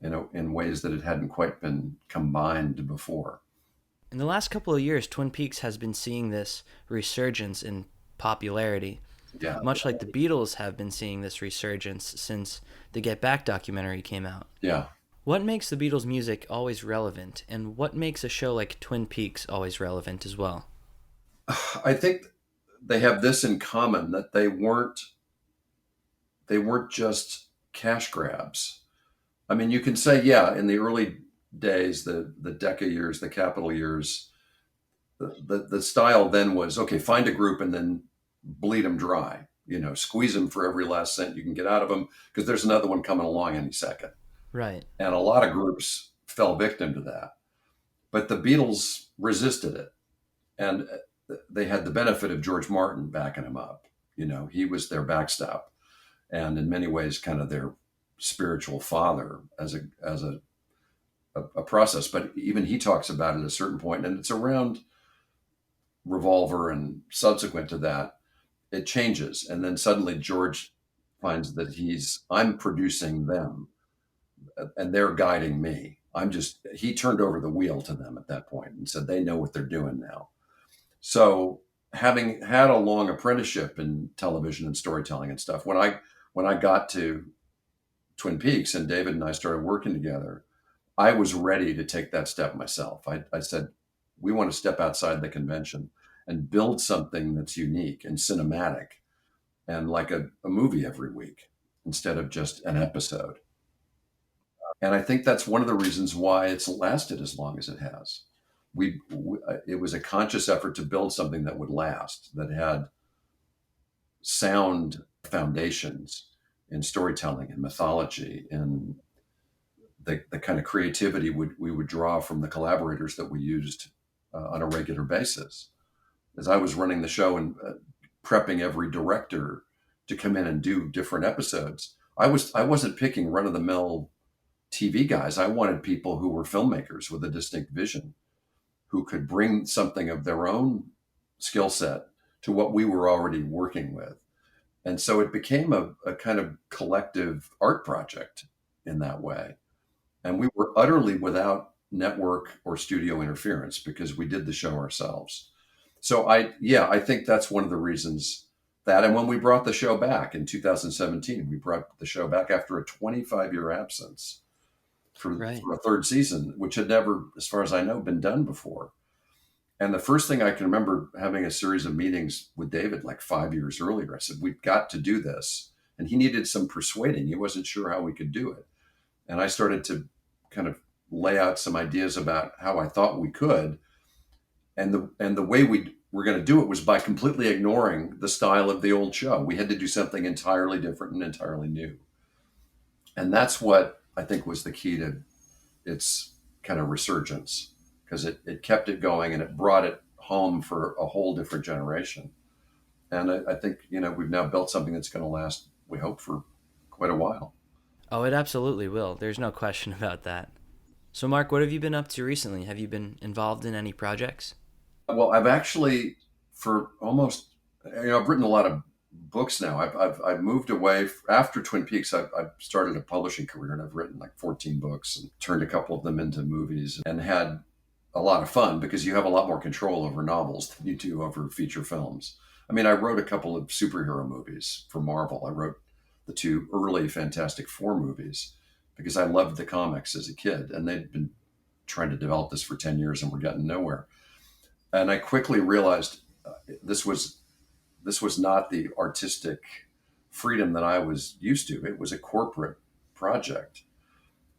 in ways that it hadn't quite been combined before. In the last couple of years, Twin Peaks has been seeing this resurgence in popularity. Yeah. Much like the Beatles have been seeing this resurgence since the Get Back documentary came out. Yeah. What makes the Beatles' music always relevant, and what makes a show like Twin Peaks always relevant as well? I think they have this in common, that they weren't just cash grabs. I mean, you can say, yeah, in the early days, the Decca years, the Capitol years, the style then was, okay, find a group and then bleed them dry, squeeze them for every last cent you can get out of them, because there's another one coming along any second. Right. And a lot of groups fell victim to that. But the Beatles resisted it. And they had the benefit of George Martin backing them up. He was their backstop, and in many ways kind of their spiritual father as a process. But even he talks about it at a certain point, and it's around Revolver and subsequent to that, it changes. And then suddenly George finds that I'm producing them. and they're guiding me. He turned over the wheel to them at that point and said, they know what they're doing now. So having had a long apprenticeship in television and storytelling and stuff, when I got to Twin Peaks and David and I started working together, I was ready to take that step myself. I said, we want to step outside the convention and build something that's unique and cinematic and like a movie every week instead of just an episode. And I think that's one of the reasons why it's lasted as long as it has. It was a conscious effort to build something that would last, that had sound foundations in storytelling and mythology and the kind of creativity we would draw from the collaborators that we used on a regular basis. As I was running the show and prepping every director to come in and do different episodes, I wasn't picking run-of-the-mill TV guys. I wanted people who were filmmakers with a distinct vision, who could bring something of their own skill set to what we were already working with. And so it became a kind of collective art project in that way. And we were utterly without network or studio interference because we did the show ourselves. So I think that's one of the reasons that, and when we brought the show back in 2017, we brought the show back after a 25-year absence for a third season, which had never, as far as I know, been done before. And the first thing I can remember having a series of meetings with David like 5 years earlier, I said, we've got to do this. And he needed some persuading. He wasn't sure how we could do it. And I started to kind of lay out some ideas about how I thought we could. And the way we were going to do it was by completely ignoring the style of the old show. We had to do something entirely different and entirely new. And that's what I think was the key to its kind of resurgence, because it kept it going and it brought it home for a whole different generation. And I think, we've now built something that's going to last, we hope, for quite a while. Oh, it absolutely will. There's no question about that. So, Mark, what have you been up to recently? Have you been involved in any projects? Well, I've actually, for almost, I've written a lot of books now. I've moved away after Twin Peaks. I've started a publishing career, and I've written like 14 books and turned a couple of them into movies and had a lot of fun because you have a lot more control over novels than you do over feature films. I mean, I wrote a couple of superhero movies for Marvel. I wrote the 2 early Fantastic Four movies because I loved the comics as a kid, and they'd been trying to develop this for 10 years and we're getting nowhere. And I quickly realized this was not the artistic freedom that I was used to. It was a corporate project.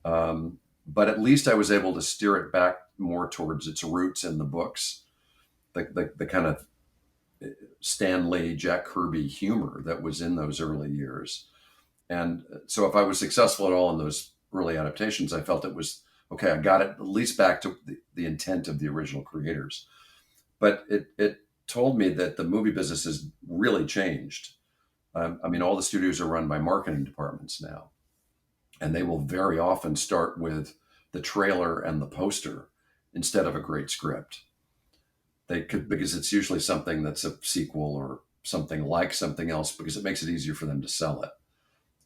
But at least I was able to steer it back more towards its roots in the books, the kind of Stan Lee, Jack Kirby humor that was in those early years. And so if I was successful at all in those early adaptations, I felt it was, okay, I got it at least back to the intent of the original creators. But it told me that the movie business has really changed. I mean, all the studios are run by marketing departments now, and they will very often start with the trailer and the poster instead of a great script. Because it's usually something that's a sequel or something like something else, because it makes it easier for them to sell it.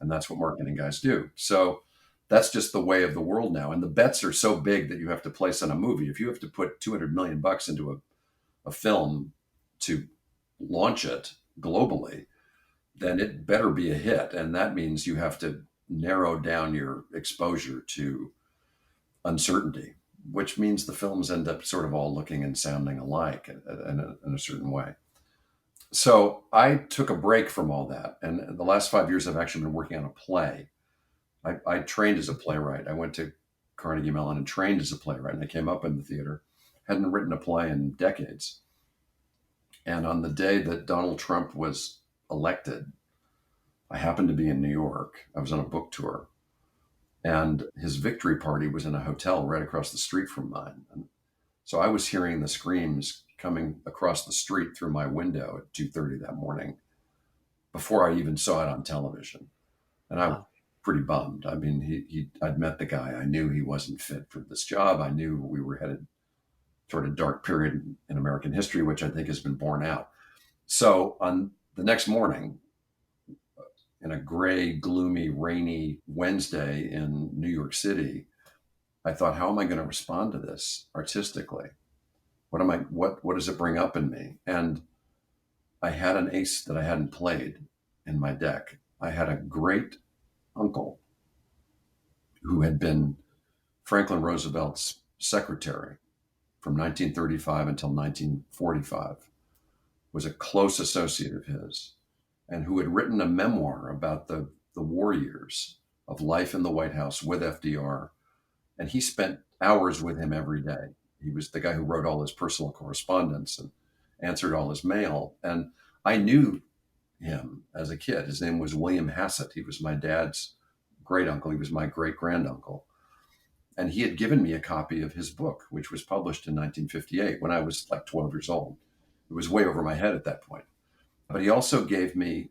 And that's what marketing guys do. So that's just the way of the world now. And the bets are so big that you have to place on a movie. If you have to put $200 million into a film to launch it globally, then it better be a hit. And that means you have to narrow down your exposure to uncertainty, which means the films end up sort of all looking and sounding alike in a certain way. So I took a break from all that. And the last 5 years, I've actually been working on a play. I trained as a playwright. I went to Carnegie Mellon and trained as a playwright, and I came up in the theater. Hadn't written a play in decades. And on the day that Donald Trump was elected, I happened to be in New York. I was on a book tour. And his victory party was in a hotel right across the street from mine. And so I was hearing the screams coming across the street through my window at 2:30 that morning before I even saw it on television. And I was pretty bummed. I mean, I'd met the guy. I knew he wasn't fit for this job. I knew we were headed toward a dark period in American history, which I think has been borne out. So on the next morning, in a gray, gloomy, rainy Wednesday in New York City, I thought, how am I going to respond to this artistically? What does it bring up in me? And I had an ace that I hadn't played in my deck. I had a great uncle who had been Franklin Roosevelt's secretary from 1935 until 1945, was a close associate of his, and who had written a memoir about the war years of life in the White House with FDR. And he spent hours with him every day. He was the guy who wrote all his personal correspondence and answered all his mail. And I knew him as a kid. His name was William Hassett. He was my dad's great uncle. He was my great granduncle. And he had given me a copy of his book, which was published in 1958 when I was like 12 years old. It was way over my head at that point. But he also gave me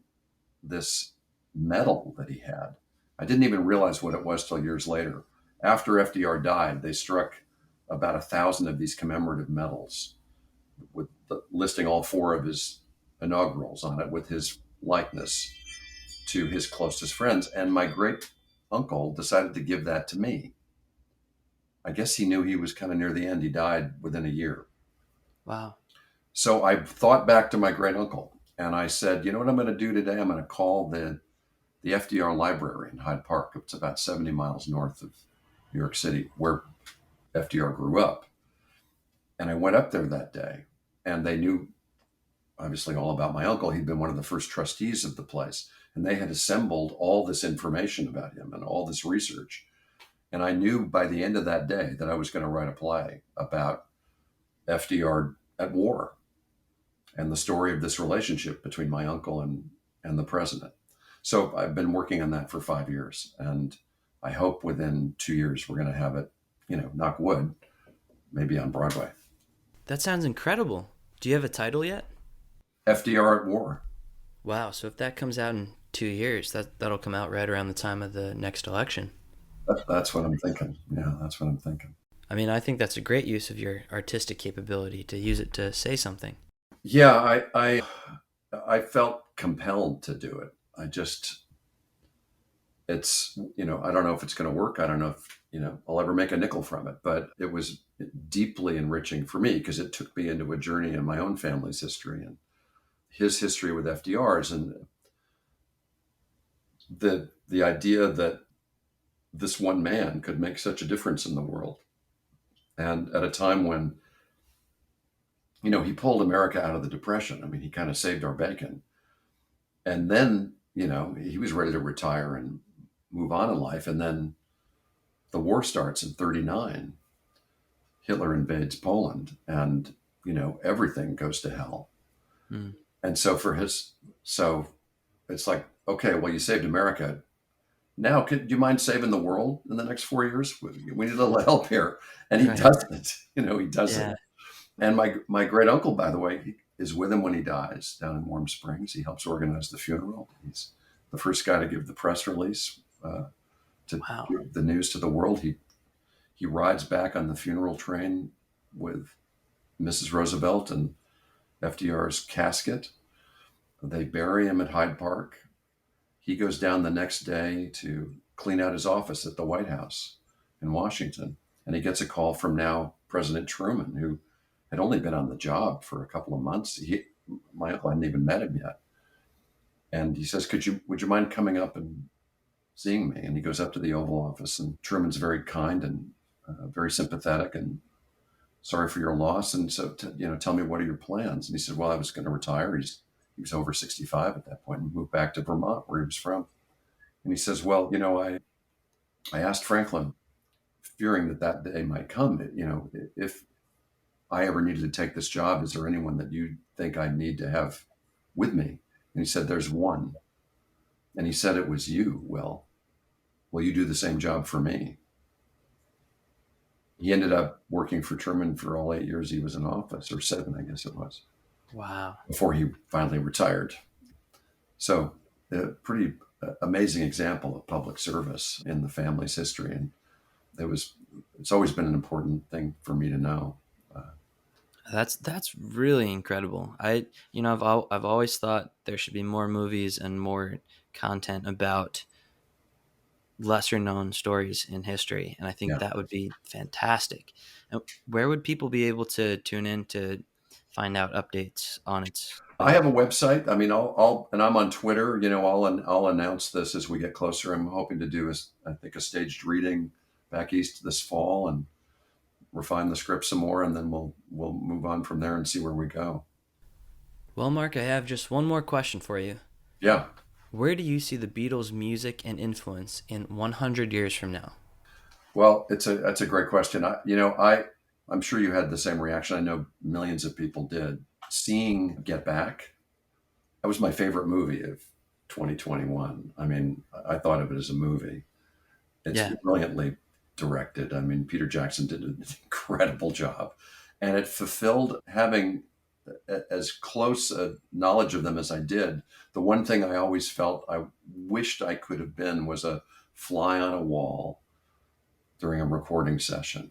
this medal that he had. I didn't even realize what it was till years later. After FDR died, they struck about 1,000 of these commemorative medals listing all 4 of his inaugurals on it with his likeness to his closest friends. And my great uncle decided to give that to me. I guess he knew he was kind of near the end. He died within a year. Wow. So I thought back to my great uncle and I said, you know what I'm going to do today? I'm going to call the FDR Library in Hyde Park. It's about 70 miles north of New York City, where FDR grew up. And I went up there that day, and they knew obviously all about my uncle. He'd been one of the first trustees of the place, and they had assembled all this information about him and all this research. And I knew by the end of that day that I was going to write a play about FDR at war and the story of this relationship between my uncle and the president. So I've been working on that for 5 years, and I hope within 2 years we're going to have it, knock wood, maybe on Broadway. That sounds incredible. Do you have a title yet? FDR at War. Wow. So if that comes out in 2 years, that'll come out right around the time of the next election. That's what I'm thinking. Yeah, that's what I'm thinking. I mean, I think that's a great use of your artistic capability to use it to say something. Yeah, I felt compelled to do it. It's, I don't know if it's going to work. I don't know if, I'll ever make a nickel from it, but it was deeply enriching for me because it took me into a journey in my own family's history and his history with FDR's, and the idea that this one man could make such a difference in the world. And at a time when, he pulled America out of the Depression. I mean, he kind of saved our bacon. And then, he was ready to retire and move on in life. And then the war starts in 1939. Hitler invades Poland and, everything goes to hell. Mm. And so it's like, okay, well, you saved America. Now, do you mind saving the world in the next 4 years? We need a little help here. And he does it. He does it. And my great uncle, by the way, he is with him when he dies down in Warm Springs. He helps organize the funeral. He's the first guy to give the press release to give the news to the world. He rides back on the funeral train with Mrs. Roosevelt and FDR's casket. They bury him at Hyde Park. He goes down the next day to clean out his office at the White House in Washington. And he gets a call from now President Truman, who had only been on the job for a couple of months. My uncle hadn't even met him yet. And he says, would you mind coming up and seeing me? And he goes up to the Oval Office, and Truman's very kind and very sympathetic and sorry for your loss. And so, tell me, what are your plans? And he said, well, I was going to retire. He was over 65 at that point and moved back to Vermont, where he was from. And he says, well, I asked Franklin, fearing that day might come, if I ever needed to take this job, is there anyone that you think I need to have with me? And he said, there's one. And he said, it was you. Well, will you do the same job for me? He ended up working for Truman for all 8 years he was in office, or 7, I guess it was. Wow. Before he finally retired. So a pretty amazing example of public service in the family's history. And it's always been an important thing for me to know. That's really incredible. I've always thought there should be more movies and more content about lesser known stories in history. And I think Yeah. that would be fantastic. And where would people be able to tune in to find out updates on its? I have a website. I mean, and I'm on Twitter. I'll announce this as we get closer. I'm hoping to do I think a staged reading back east this fall and refine the script some more, and then we'll move on from there and see where we go. Well, Mark, I have just one more question for you. Yeah. Where do you see the Beatles' music and influence in 100 years from now? Well, that's a great question. I'm sure you had the same reaction. I know millions of people did. Seeing Get Back, that was my favorite movie of 2021. I mean, I thought of it as a movie. It's brilliantly directed. I mean, Peter Jackson did an incredible job, and it fulfilled having as close a knowledge of them as I did. The one thing I always felt I wished I could have been was a fly on a wall during a recording session.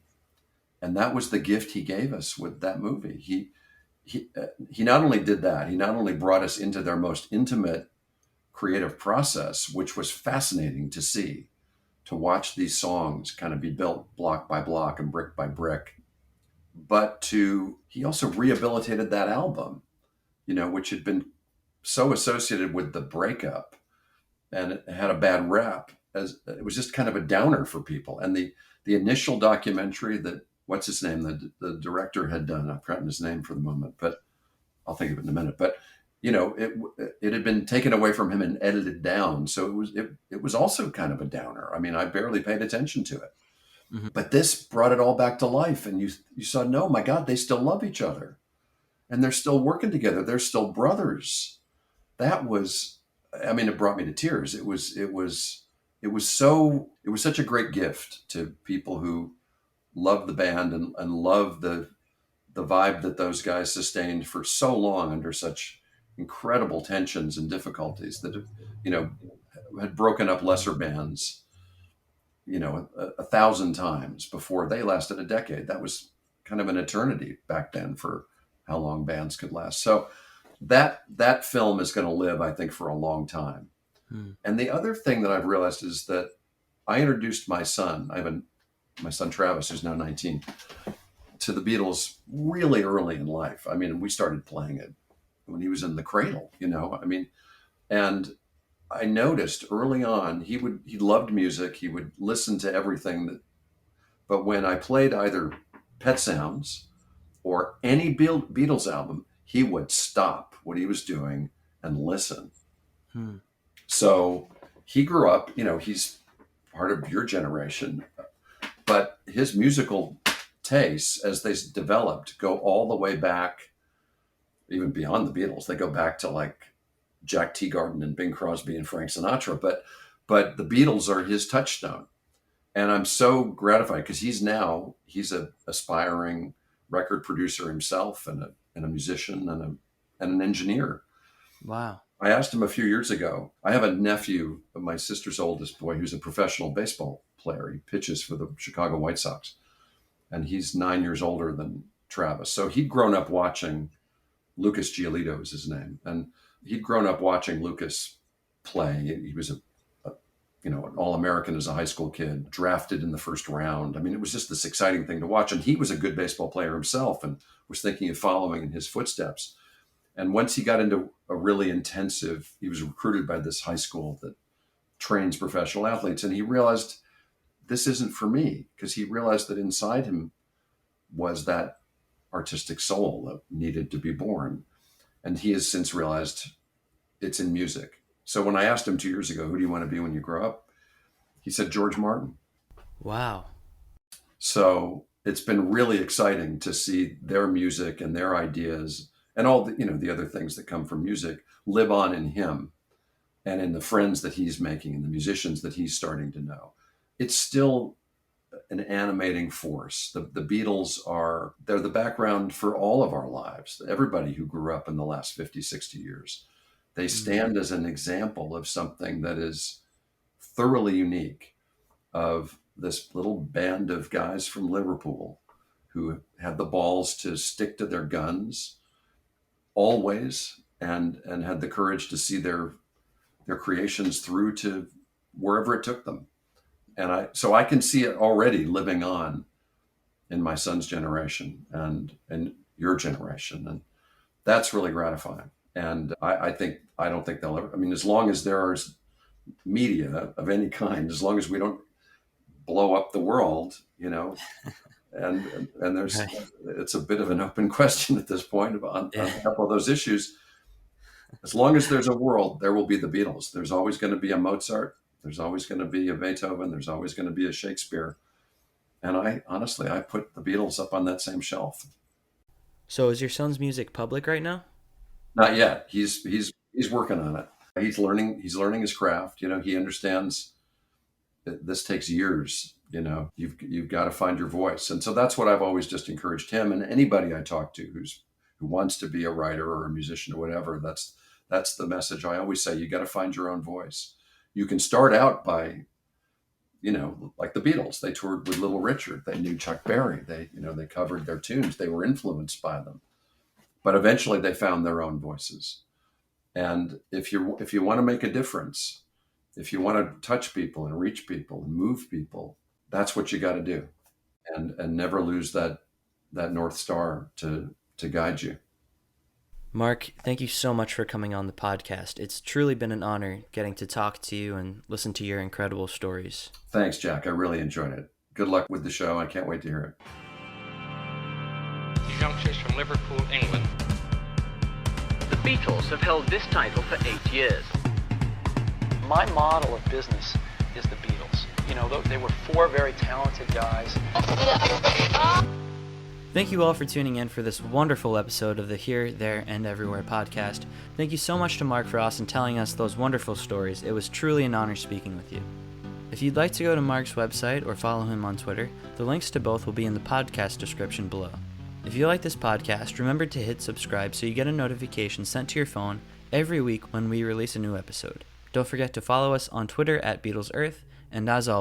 And that was the gift he gave us with that movie. He not only did that, he not only brought us into their most intimate creative process, which was fascinating to see, to watch these songs kind of be built block by block and brick by brick, but he also rehabilitated that album, which had been so associated with the breakup, and it had a bad rap, as it was just kind of a downer for people. And the initial documentary that what's his name, the director had done, I've forgotten his name for the moment, but I'll think of it in a minute. But it had been taken away from him and edited down, so it was also kind of a downer. I mean, I barely paid attention to it. Mm-hmm. But this brought it all back to life, and you saw, no, my God, they still love each other, and they're still working together. They're still brothers. That was, I mean, it brought me to tears. It was such a great gift to people who love the band and love the vibe that those guys sustained for so long under such incredible tensions and difficulties that had broken up lesser bands 1,000 times before they lasted a decade. That was kind of an eternity back then for how long bands could last. So that film is going to live, I think, for a long time. And the other thing that I've realized is that I introduced my son, my son Travis, who's now 19, to the Beatles really early in life. I mean, we started playing it when he was in the cradle, I mean, and I noticed early on, he loved music. He would listen to everything but when I played either Pet Sounds or any Beatles album, he would stop what he was doing and listen. So he grew up, he's part of your generation, but his musical tastes, as they developed, go all the way back, even beyond the Beatles. They go back to like Jack Teagarden and Bing Crosby and Frank Sinatra, but the Beatles are his touchstone. And I'm so gratified because he's a aspiring record producer himself, and a musician and an engineer. Wow. I asked him a few years ago. I have a nephew, my sister's oldest boy, who's a professional baseball player. He pitches for the Chicago White Sox, and he's 9 years older than Travis. So he'd grown up watching Lucas Giolito is his name, and he'd grown up watching Lucas play. He was an All-American as a high school kid, drafted in the first round. I mean, it was just this exciting thing to watch. And he was a good baseball player himself and was thinking of following in his footsteps. And once he got into a really intensive, he was recruited by this high school that trains professional athletes. And he realized, this isn't for me, because he realized that inside him was that artistic soul that needed to be born. And he has since realized it's in music. So when I asked him 2 years ago, who do you want to be when you grow up? He said, George Martin. Wow. So it's been really exciting to see their music and their ideas and all the other things that come from music live on in him and in the friends that he's making and the musicians that he's starting to know. It's still an animating force. The Beatles they're the background for all of our lives. Everybody who grew up in the last 50, 60 years. They stand as an example of something that is thoroughly unique, of this little band of guys from Liverpool who had the balls to stick to their guns always and had the courage to see their their creations through to wherever it took them. So I can see it already living on in my son's generation and your generation. And that's really gratifying. And I don't think they'll ever, I mean, as long as there is media of any kind, as long as we don't blow up the world, and there's, Right. it's a bit of an open question at this point on a couple of those issues. As long as there's a world, there will be the Beatles. There's always going to be a Mozart. There's always going to be a Beethoven. There's always going to be a Shakespeare. And I put the Beatles up on that same shelf. So is your son's music public right now? Not yet. He's working on it. He's learning his craft. He understands that this takes years. You've got to find your voice. And so that's what I've always just encouraged him and anybody I talk to who wants to be a writer or a musician or whatever. That's the message I always say. You got to find your own voice. You can start out by, like the Beatles. They toured with Little Richard. They knew Chuck Berry. They covered their tunes. They were influenced by them. But eventually they found their own voices. And if you want to make a difference, if you want to touch people and reach people and move people, that's what you got to do. And never lose that North Star to guide you. Mark, thank you so much for coming on the podcast. It's truly been an honor getting to talk to you and listen to your incredible stories. Thanks, Jack. I really enjoyed it. Good luck with the show. I can't wait to hear it. These youngsters from Liverpool, England. The Beatles have held this title for 8 years. My model of business is the Beatles. They were four very talented guys. Thank you all for tuning in for this wonderful episode of the Here, There, and Everywhere podcast. Thank you so much to Mark Frost and telling us those wonderful stories. It was truly an honor speaking with you. If you'd like to go to Mark's website or follow him on Twitter, the links to both will be in the podcast description below. If you like this podcast, remember to hit subscribe so you get a notification sent to your phone every week when we release a new episode. Don't forget to follow us on Twitter at BeatlesEarth, and as always,